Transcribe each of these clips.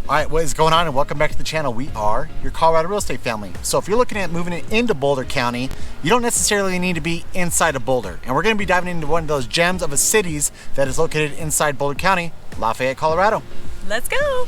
All right, what is going on, and welcome back to the channel. We are your Colorado real estate family. So if you're looking at moving it into Boulder County, you don't necessarily need to be inside of Boulder. And we're going to be diving into one of those gems of a cities that is located inside Boulder County, Lafayette, Colorado. Let's go.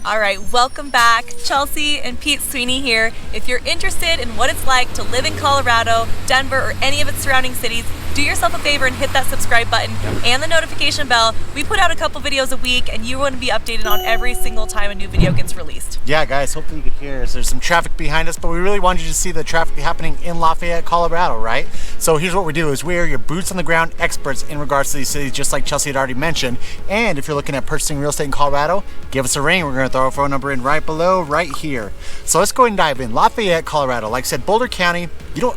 All right, welcome back. Chelsea and Pete Sweeney here. If you're interested in what it's like to live in Colorado, Denver, or any of its surrounding cities, do yourself a favor and hit that subscribe button and the notification bell. We put out a couple videos a week and you want to be updated on every single time a new video gets released. Yeah, guys, hopefully you could hear us. There's some traffic behind us, but we really wanted you to see the traffic happening in Lafayette, Colorado, right? So here's what we do is we are your boots on the ground experts in regards to these cities, just like Chelsea had already mentioned. And if you're looking at purchasing real estate in Colorado, give us a ring. We're going to throw our phone number in right below, right here. So let's go and dive in. Lafayette, Colorado. Like I said, Boulder County,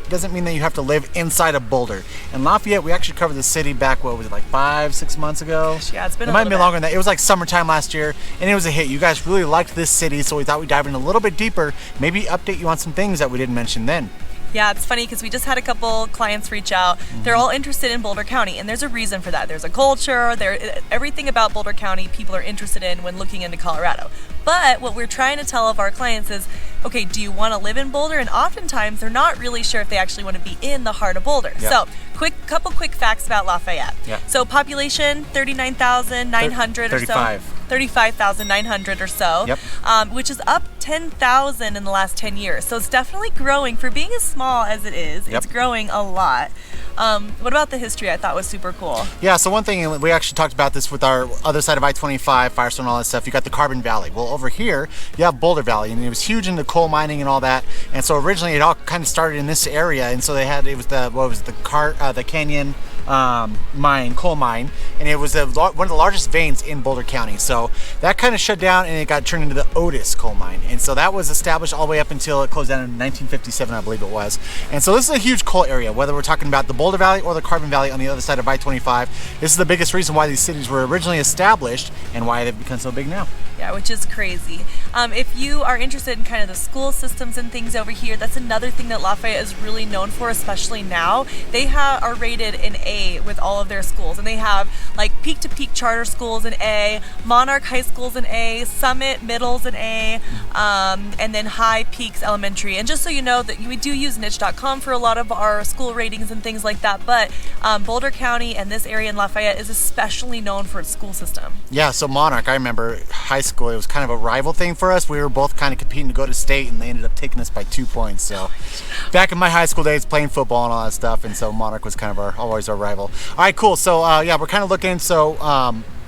doesn't mean that you have to live inside of Boulder. And Lafayette, we actually covered the city back, what was it, like 5-6 months ago? Yeah, it's been It might be longer than that. It was like summertime last year, and it was a hit. You guys really liked this city, so we thought we'd dive in a little bit deeper, maybe update you on some things that we didn't mention then. Yeah, it's funny because we just had a couple clients reach out. They're all interested in Boulder County, and there's a reason for that. There's a culture, everything about Boulder County people are interested in when looking into Colorado. But what we're trying to tell all of our clients is, okay, do you want to live in Boulder? And oftentimes they're not really sure if they actually want to be in the heart of Boulder. Yep. So, couple quick facts about Lafayette. Yep. So population 39,900 or so. 35,900 or so, yep. Which is up 10,000 in the last 10 years. So it's definitely growing. For being as small as it is, yep. It's growing a lot. What about the history? I thought was super cool. Yeah, so one thing, we actually talked about this with our other side of I-25, Firestone, all that stuff. You got the Carbon Valley. Well, over here, you have Boulder Valley, and it was huge into coal mining and all that. And so originally it all kind of started in this area, and so it was the Canyon coal mine, and it was one of the largest veins in Boulder County. So that kind of shut down, and it got turned into the Otis coal mine. And so that was established all the way up until it closed down in 1957, I believe it was. And so this is a huge coal area, whether we're talking about the Boulder Valley or the Carbon Valley on the other side of I-25. This is the biggest reason why these cities were originally established and why they've become so big now. Yeah, which is crazy. If you are interested in kind of the school systems and things over here, that's another thing that Lafayette is really known for, especially now. They are rated an A with all of their schools, and they have like peak-to-peak charter schools in A, Monarch High School's an A, Summit Middle's an A, and then High Peaks Elementary. And just so you know that we do use niche.com for a lot of our school ratings and things like that, but Boulder County and this area in Lafayette is especially known for its school system. Yeah, so Monarch, I remember high school, it was kind of a rival thing for us. We were both kind of competing to go to state, and they ended up taking us by 2 points. So back in my high school days, playing football and all that stuff, and so Monarch was kind of always our rival. All right, cool. So yeah, we're kind of looking, so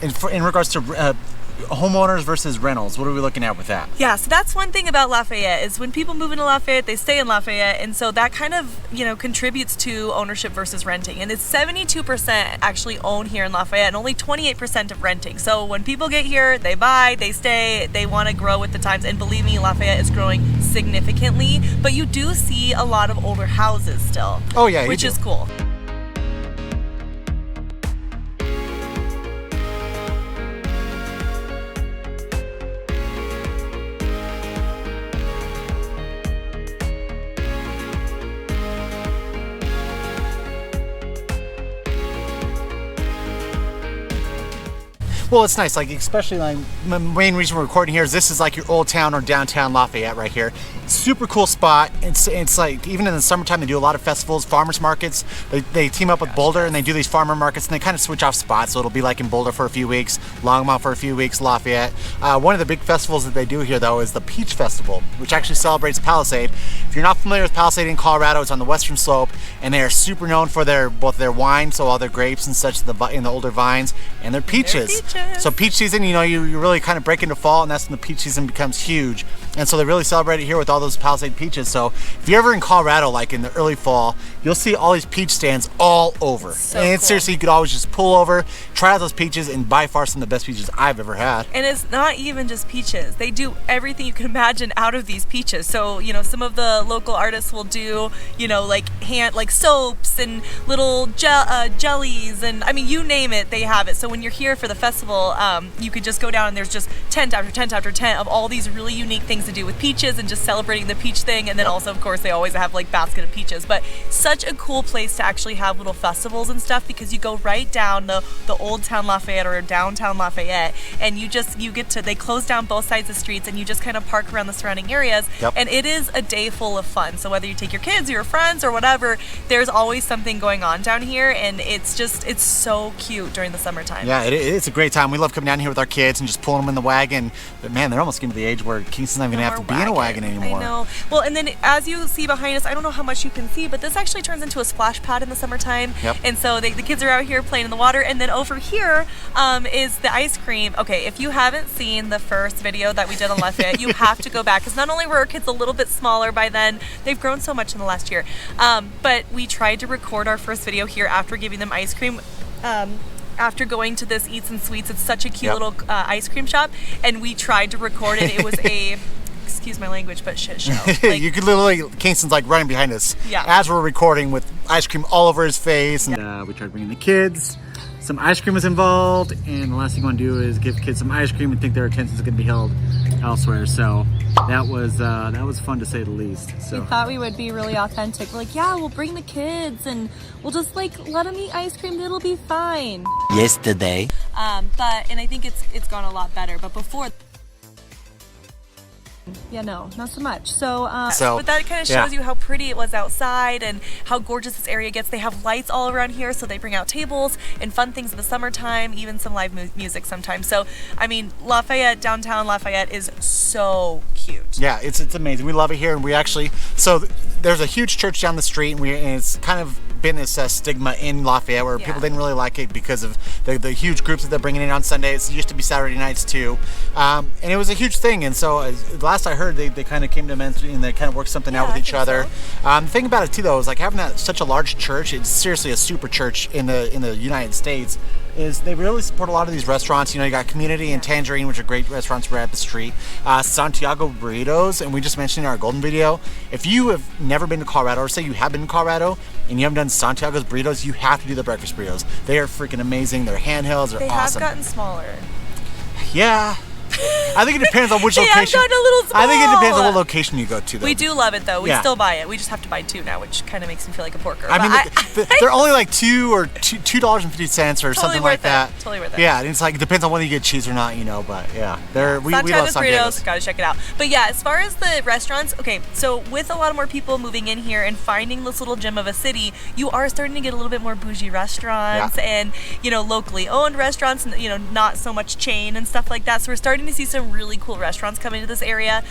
in regards to homeowners versus rentals, what are we looking at with that? Yeah, so that's one thing about Lafayette is when people move into Lafayette, they stay in Lafayette, and so that kind of, contributes to ownership versus renting. And it's 72% actually own here in Lafayette and only 28% of renting. So when people get here, they buy, they stay, they want to grow with the times, and believe me, Lafayette is growing significantly, but you do see a lot of older houses still. Oh yeah, which is cool. Well, it's nice, like especially like the main reason we're recording here is this is like your old town or downtown Lafayette right here. Super cool spot. It's like even in the summertime they do a lot of festivals, farmers markets. They team up with Boulder and they do these farmer markets, and they kind of switch off spots. So it'll be like in Boulder for a few weeks, Longmont for a few weeks, Lafayette. One of the big festivals that they do here though is the Peach Festival, which actually celebrates Palisade. If you're not familiar with Palisade in Colorado, it's on the western slope, and they are super known for both their wine, so all their grapes and such in the older vines, and their peaches. So peach season, you really kind of break into fall, and that's when the peach season becomes huge. And so they really celebrate it here with all those Palisade peaches. So if you're ever in Colorado, like in the early fall, you'll see all these peach stands all over. So and cool. seriously, you could always just pull over, try out those peaches, and by far some of the best peaches I've ever had. And it's not even just peaches. They do everything you can imagine out of these peaches. So, some of the local artists will do, like soaps and little jellies, and I mean, you name it, they have it. So when you're here for the festival, you could just go down and there's just tent after tent after tent of all these really unique things to do with peaches and just celebrating the peach thing. And then also, of course, they always have like basket of peaches. But such a cool place to actually have little festivals and stuff, because you go right down the old town Lafayette or downtown Lafayette, and they close down both sides of the streets, and you just kind of park around the surrounding areas. And it is a day full of fun. So whether you take your kids or your friends or whatever, there's always something going on down here, and it's so cute during the summertime. Yeah, it's a great time. We love coming down here with our kids and just pulling them in the wagon. But man, they're almost getting to the age where Kingston's not even going to have to be in a wagon anymore. I know. Well, and then as you see behind us, I don't know how much you can see, but this actually turns into a splash pad in the summertime. And so the kids are out here playing in the water. And then over here is the ice cream. Okay, if you haven't seen the first video that we did on Lafayette, you have to go back, because not only were our kids a little bit smaller by then, they've grown so much in the last year, but we tried to record our first video here after giving them ice cream. After going to this Eats and Sweets, it's such a cute little ice cream shop, and we tried to record it. It was a, excuse my language, but shit show. Like, you could literally, Kingston's like running behind us as we're recording with ice cream all over his face. And we tried bringing the kids. Some ice cream was involved, and the last thing you want to do is give kids some ice cream and think their attention is going to be held elsewhere. So that was fun to say the least. So we thought we would be really authentic. We're like, yeah, we'll bring the kids and we'll just like let them eat ice cream. It'll be fine. Yesterday. And I think it's gone a lot better. But before. Yeah, no, not so much. So but that kind of shows you how pretty it was outside and how gorgeous this area gets. They have lights all around here, so they bring out tables and fun things in the summertime, even some live music sometimes. So, I mean, downtown Lafayette is so cute. Yeah, it's amazing. We love it here, and we actually, there's a huge church down the street, and it's kind of been this stigma in Lafayette where people didn't really like it because of the huge groups that they're bringing in on Sundays. It used to be Saturday nights too, and it was a huge thing. And so last I heard, they kind of came to mention and they kind of worked something out with each other. The thing about it too, though, is like having such a large church. It's seriously a super church in the United States. Is they really support a lot of these restaurants. You got Community and Tangerine, which are great restaurants right up the street. Santiago Burritos, and we just mentioned in our Golden video, if you have never been to Colorado, or say you have been to Colorado and you haven't done Santiago's Burritos, you have to do the breakfast burritos. They are freaking amazing. They're handhelds. They're awesome. They have gotten smaller. Yeah. I think it depends on which location. Gotten a little small. I think it depends on what location you go to, though. We do love it, though. We still buy it. We just have to buy two now, which kind of makes me feel like a porker. I mean, they're only like $2.50 or something like that. Totally worth it. Yeah, and it's like, it depends on whether you get cheese or not, but yeah. We love Santiago's. Gotta check it out. But yeah, as far as the restaurants, okay, so with a lot more people moving in here and finding this little gem of a city, you are starting to get a little bit more bougie restaurants and, locally owned restaurants, and, not so much chain and stuff like that. So we're starting to see some really cool restaurants come into this area,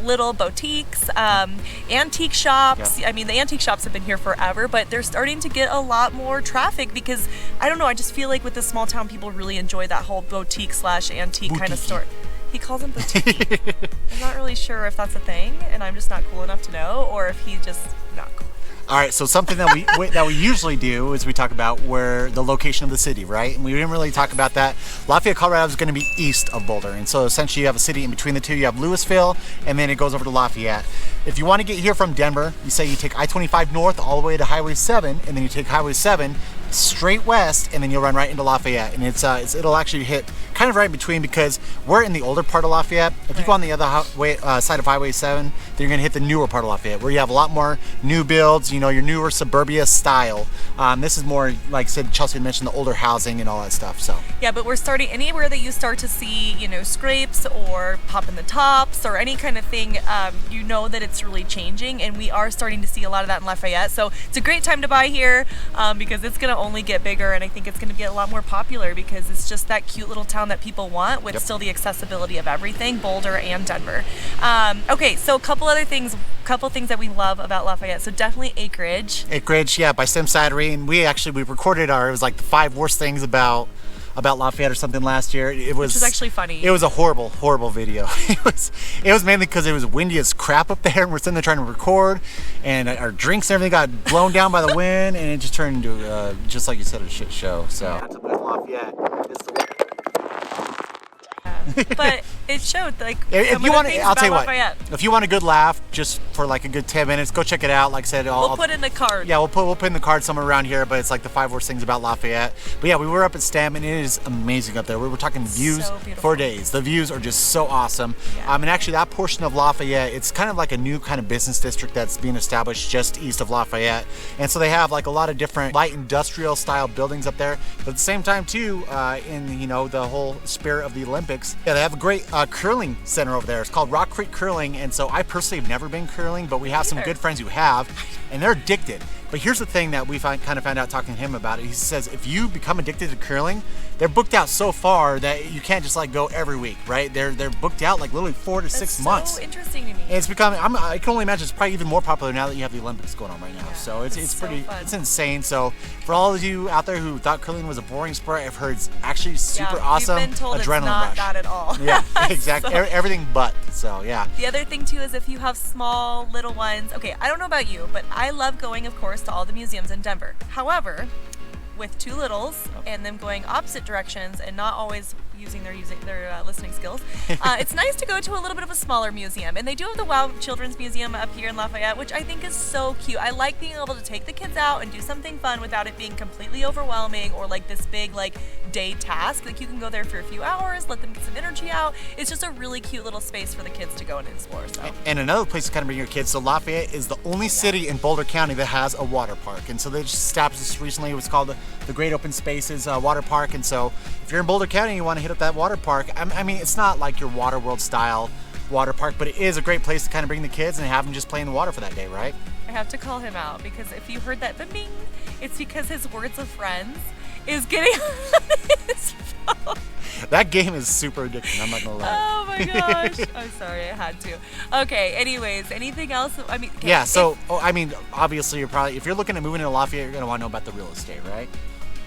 little boutiques, antique shops. I mean, the antique shops have been here forever, but they're starting to get a lot more traffic because, I don't know, I just feel like with this small town, people really enjoy that whole boutique / antique kind of store. He calls them boutique. I'm not really sure if that's a thing, and I'm just not cool enough to know, or if he's just not cool. All right, so something that we usually do is we talk about where the location of the city, right? And we didn't really talk about that. Lafayette, Colorado is going to be east of Boulder, and so essentially you have a city in between the two. You have Louisville, and then it goes over to Lafayette. If you want to get here from Denver, you say you take I-25 north all the way to Highway 7, and then you take Highway 7 straight west, and then you'll run right into Lafayette. And it'll actually hit kind of right in between because we're in the older part of Lafayette. If you go on the other side of Highway 7, then you're going to hit the newer part of Lafayette where you have a lot more new builds, your newer suburbia style. This is more, like I said, Chelsea mentioned, the older housing and all that stuff. So yeah, but we're starting anywhere that you start to see, scrapes or pop in the tops or any kind of thing, that it's really changing, and we are starting to see a lot of that in Lafayette. So it's a great time to buy here because it's going to only get bigger, and I think it's going to get a lot more popular because it's just that cute little town that people want with still the accessibility of everything, Boulder and Denver. Okay, so a couple things that we love about Lafayette. So definitely acreage. Acreage, yeah, by Sim Cidery, and we recorded it was like the 5 worst things about about Lafayette or something last year. It was Which was actually funny. It was a horrible video. It was mainly because it was windy as crap up there, and we're sitting there trying to record, and our drinks and everything got blown down by the wind, and it just turned into just like you said, a shit show. So Lafayette is the but it showed like if you want, I'll tell you what. Lafayette. If you want a good laugh, just for like a good 10 minutes, go check it out. Like I said, We'll put in the card. Yeah, we'll put in the card somewhere around here. But it's like the 5 worst things about Lafayette. But yeah, we were up at STEM, and it is amazing up there. We were talking views for days. The views are just so awesome. Yeah. And actually, that portion of Lafayette, it's kind of like a new kind of business district that's being established just east of Lafayette. And so they have like a lot of different light industrial style buildings up there. But at the same time, too, in the whole spirit of the Olympics, yeah, they have a great curling center over there. It's called Rock Creek Curling, and so I personally have never been curling, but we have some good friends who have, and they're addicted. But here's the thing that we kind of found out talking to him about it. He says if you become addicted to curling, they're booked out so far that you can't just like go every week, right? They're booked out like literally 4 to 6 months. So interesting to me. And it's becoming. I can only imagine it's probably even more popular now that you have the Olympics going on right now. Yeah, so it's pretty fun. It's insane. So for all of you out there who thought curling was a boring sport, I've heard it's actually super awesome. You've been told adrenaline it's not rush. that at all. Yeah, exactly. So. Everything but. So yeah. The other thing too is if you have small little ones. Okay, I don't know about you, but I love going, of course, to all the museums in Denver. However, with 2 littles and them going opposite directions and not always using their listening skills, it's nice to go to a little bit of a smaller museum. And they do have the Wow Children's Museum up here in Lafayette, which I think is so cute. I like being able to take the kids out and do something fun without it being completely overwhelming or like this big like day task. Like you can go there for a few hours, let them get some energy out. It's just a really cute little space for the kids to go and explore. So. And another place to kind of bring your kids. So Lafayette is the only city in Boulder County that has a water park, and so they just established this recently. It was called the Great Open Spaces Water Park. And so if you're in Boulder County and you want to hit up that water park, I mean, it's not like your Water World style water park, but it is a great place to kind of bring the kids and have them just play in the water for that day, right? I have to call him out because if you heard that bing, it's because his Words of Friends is getting on his phone. That game is super addicting, I'm not gonna lie. Oh my gosh. I'm sorry, I had to. Okay, anyways, anything else? I mean, okay, yeah, so, obviously if you're looking at moving into Lafayette, you're gonna want to know about the real estate, right?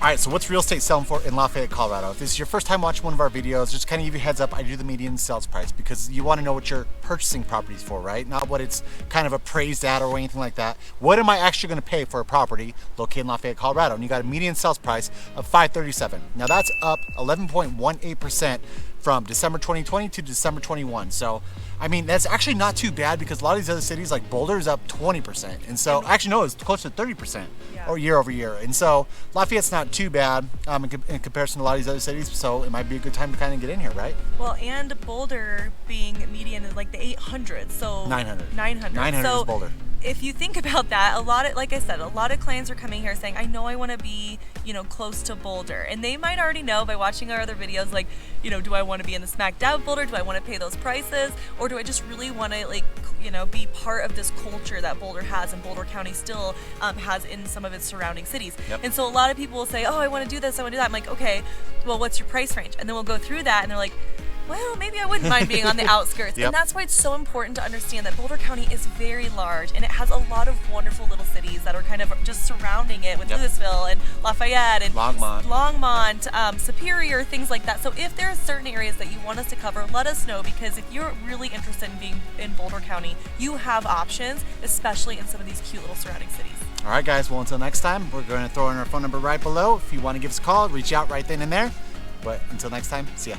All right, so what's real estate selling for in Lafayette, Colorado? If this is your first time watching one of our videos, just kind of give you a heads up, I do the median sales price because you want to know what you're purchasing properties for, right? Not what it's kind of appraised at or anything like that. What am I actually going to pay for a property located in Lafayette, Colorado? And you got a median sales price of $537,000. Now that's up 11.18% from December 2020 to December 21. So, I mean, that's actually not too bad because a lot of these other cities like Boulder is up 20%. And so, actually no, it's close to 30% or year over year. And so Lafayette's not too bad in comparison to a lot of these other cities. So it might be a good time to kind of get in here, right? Well, and Boulder being median is like the 800, so 900. 900 is Boulder. If you think about that, like I said, a lot of clients are coming here saying, I know I want to be, close to Boulder. And they might already know by watching our other videos, like, do I want to be in the smack dab Boulder? Do I want to pay those prices? Or do I just really want to, be part of this culture that Boulder has and Boulder County still has in some of its surrounding cities? Yep. And so a lot of people will say, oh, I want to do this, I want to do that. I'm like, okay, well, what's your price range? And then we'll go through that and they're like, well, maybe I wouldn't mind being on the outskirts. Yep. And that's why it's so important to understand that Boulder County is very large and it has a lot of wonderful little cities that are kind of just surrounding it with Louisville and Lafayette and Longmont, Superior, things like that. So if there are certain areas that you want us to cover, let us know, because if you're really interested in being in Boulder County, you have options, especially in some of these cute little surrounding cities. All right, guys. Well, until next time, we're going to throw in our phone number right below. If you want to give us a call, reach out right then and there. But until next time, see ya.